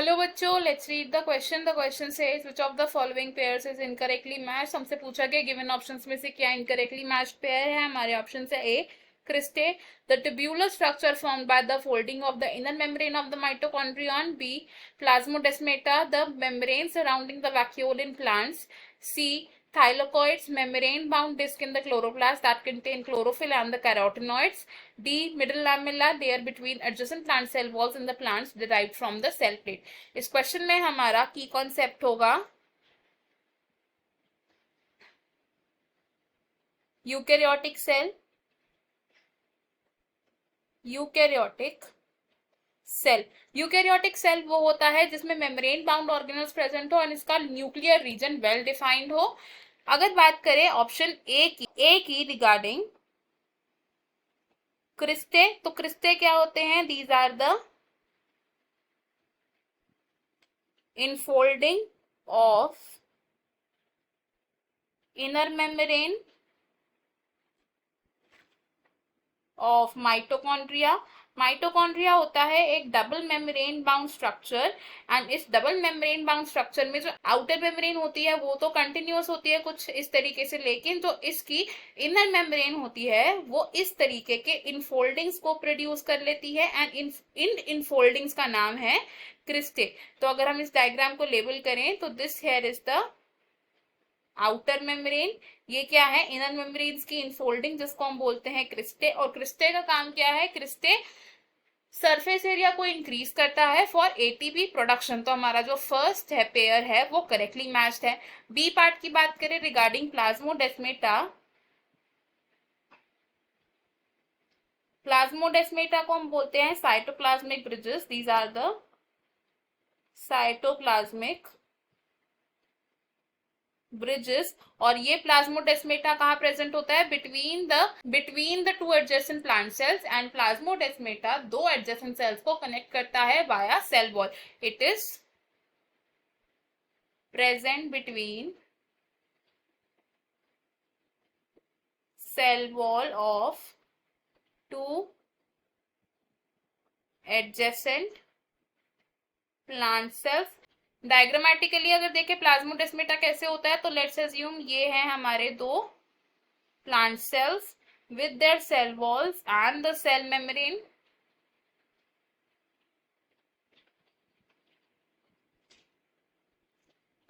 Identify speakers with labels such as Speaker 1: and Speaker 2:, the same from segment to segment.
Speaker 1: Hello बच्चों, let's read the question. The question says which of the following pairs is incorrectly matched. हमसे पूछा गया given options में से क्या इनकरेक्टली मैच्ड पेयर है. हमारे ऑप्शन है A cristae, the tubular structure formed by the folding of the inner membrane of the mitochondrion. B plasmodesmata, the membrane surrounding the vacuole in plants. C thylakoids, membrane bound disc in the chloroplast that contain chlorophyll and the carotenoids. D middle lamella layer between adjacent plant cell walls in the plants derived from the cell plate. इस question में हमारा key concept होगा eukaryotic cell. Eukaryotic cell eukaryotic cell वो होता है जिसमें membrane bound organelles present हो और इसका न्यूक्लियर रीजन वेल डिफाइंड हो. अगर बात करें ऑप्शन ए की रिगार्डिंग क्रिस्टे, तो क्रिस्टे क्या होते हैं? These are the infolding of inner membrane of mitochondria. Mitochondria होता है एक double membrane bound structure and इस डबल मेम्ब्रेन बाउंड स्ट्रक्चर में जो आउटर मेम्ब्रेन होती है वो तो कंटिन्यूअस होती है कुछ इस तरीके से, लेकिन जो इसकी इनर मेम्ब्रेन होती है वो इस तरीके के इनफोल्डिंग्स को प्रोड्यूस कर लेती है एंड इन इनफोल्डिंग्स का नाम है क्रिस्टे. तो अगर हम इस डायग्राम को लेबल करें तो this here is the outer membrane, ये क्या है? इनर मेम्ब्रेन्स की इनफोल्डिंग जिसको हम बोलते हैं क्रिस्टे. और क्रिस्टे का काम क्या है? क्रिस्टे सरफेस एरिया को इंक्रीज करता है फॉर एटीपी प्रोडक्शन. तो हमारा जो फर्स्ट है पेयर है वो करेक्टली मैच्ड है. बी पार्ट की बात करें रिगार्डिंग प्लाज्मोडेस्माटा, प्लाज्मोडेस्माटा को हम बोलते हैं cytoplasmic bridges. These are the cytoplasmic bridges. और ये प्लाज्मोडेस्माटा कहाँ प्रेजेंट होता है? Between the two adjacent plant cells. And plasmodesmata दो एडजेसेंट सेल्स को कनेक्ट करता है via cell wall. It is present between cell wall of two adjacent plant cells. Diagrammatically अगर देखें प्लाज्मोडेस्माटा कैसे होता है तो लेट्स अज्यूम ये है हमारे दो plant cells with their cell walls and the cell membrane.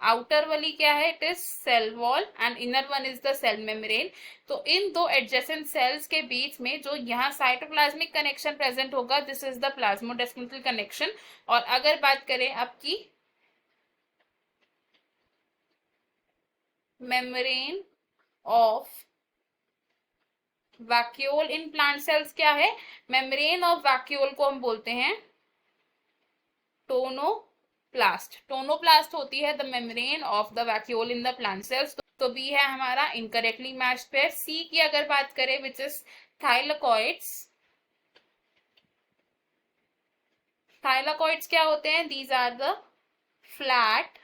Speaker 1: Outer वाली क्या है? It is cell wall and inner one is the cell membrane. तो इन दो एडजेसेंट सेल्स के बीच में जो यहाँ साइटोप्लाज्मिक कनेक्शन प्रेजेंट होगा दिस इज द प्लाज्मोडेस्माटल कनेक्शन. और अगर बात करें आपकी membrane of vacuole in plant cells क्या है? मेम्ब्रेन ऑफ वैक्यूल को हम बोलते हैं टोनोप्लास्ट. टोनोप्लास्ट होती है the membrane of the vacuole in the plant cells. तो बी है हमारा इनकरेक्टली मैच्ड पेयर. सी की अगर बात करें विच इज थाइलाकॉइड्स. थाइलाकॉइड्स क्या होते हैं? These are the flat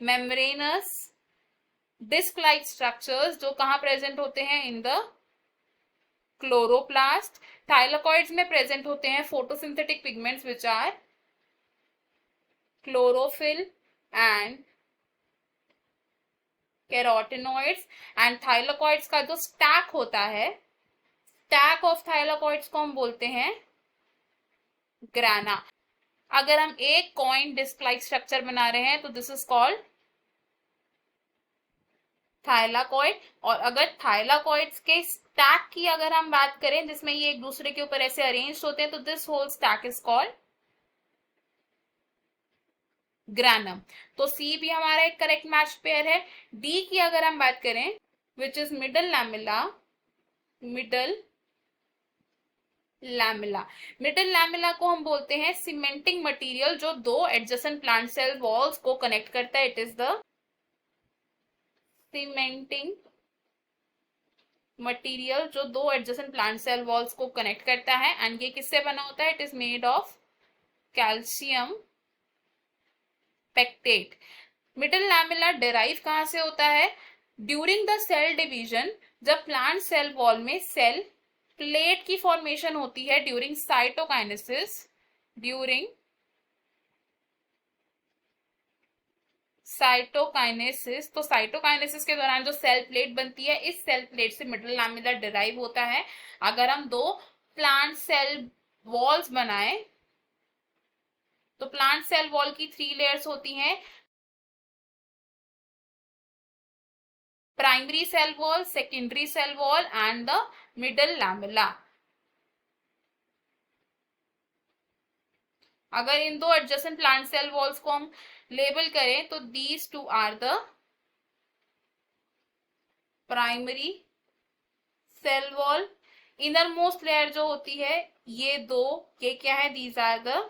Speaker 1: membranous disc like structures जो कहाँ प्रेजेंट होते हैं? In the chloroplast. थाइलाकॉइड्स में प्रेजेंट होते हैं photosynthetic pigments which are chlorophyll and carotenoids. And thylakoids का जो स्टैक होता है, स्टैक ऑफ थाइलाकॉइड्स को हम बोलते हैं ग्राना. अगर हम एक कॉइन डिस्क लाइक स्ट्रक्चर बना रहे हैं तो दिस इज कॉल्ड थाइलाकॉइड. और अगर थाइलाकॉइड्स के स्टैक की अगर हम बात करें जिसमें ये एक दूसरे के ऊपर ऐसे अरेंज होते हैं तो this whole stack is called granum. तो सी भी हमारा एक करेक्ट मैच पेयर है. डी की अगर हम बात करें which is middle lamella. Middle lamella को हम बोलते हैं सीमेंटिंग मटेरियल जो दो एडजेसेंट प्लांट सेल वॉल्स को कनेक्ट करता है. It is the cementing material जो दो एडजेसेंट प्लांट सेल वॉल्स को कनेक्ट करता है. एंड ये किससे बना होता है? It is made of calcium pectate. Middle lamella derive कहां से होता है? ड्यूरिंग द सेल डिवीजन, जब प्लांट सेल वॉल में सेल प्लेट की फॉर्मेशन होती है ड्यूरिंग साइटोकाइनेसिस, ड्यूरिंग साइटोकाइनेसिस। तो साइटोकाइनेसिस के दौरान जो सेल प्लेट बनती है, इस सेल प्लेट से मिडल लैमेला डिराइव होता है। अगर हम दो प्लांट सेल वॉल्स बनाए तो प्लांट सेल वॉल की 3 लेयर्स होती हैं, primary cell wall, secondary cell wall and the middle lamella. अगर इन दो एडजेसेंट प्लांट सेल वॉल्स को हम लेबल करें तो these two are the primary cell wall. Innermost layer जो होती है, ये दो, ये क्या है, these are the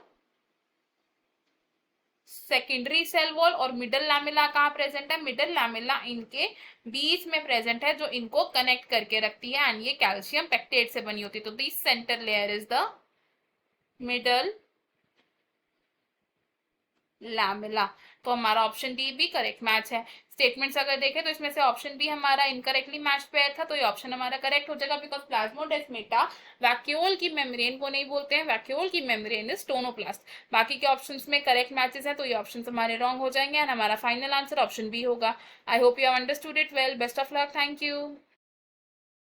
Speaker 1: secondary cell wall. और मिडल लैमेला कहाँ प्रेजेंट है, मिडल लैमेला इनके बीच में प्रेजेंट है, जो इनको कनेक्ट करके रखती है एंड ये कैल्शियम पेक्टेट से बनी होती है। तो this centre layer is the middle lamella. तो हमारा ऑप्शन डी भी करेक्ट मैच है। स्टेटमेंट्स अगर देखें तो इसमें से ऑप्शन बी हमारा इनकरेक्टली मैच पेयर था, तो ये ऑप्शन हमारा करेक्ट हो जाएगा, बिकॉज प्लाज्मोडेस्माटा वैक्यूल की मेम्ब्रेन को नहीं बोलते हैं, वैक्यूल की मेम्ब्रेन इज स्टोनोप्लास्ट। बाकी के ऑप्शंस में करेक्ट मैचेस है, तो ये ऑप्शन हमारे रॉन्ग हो जाएंगे एंड हमारा फाइनल आंसर ऑप्शन बी होगा। I hope you have understood it well. Best of luck. Thank you.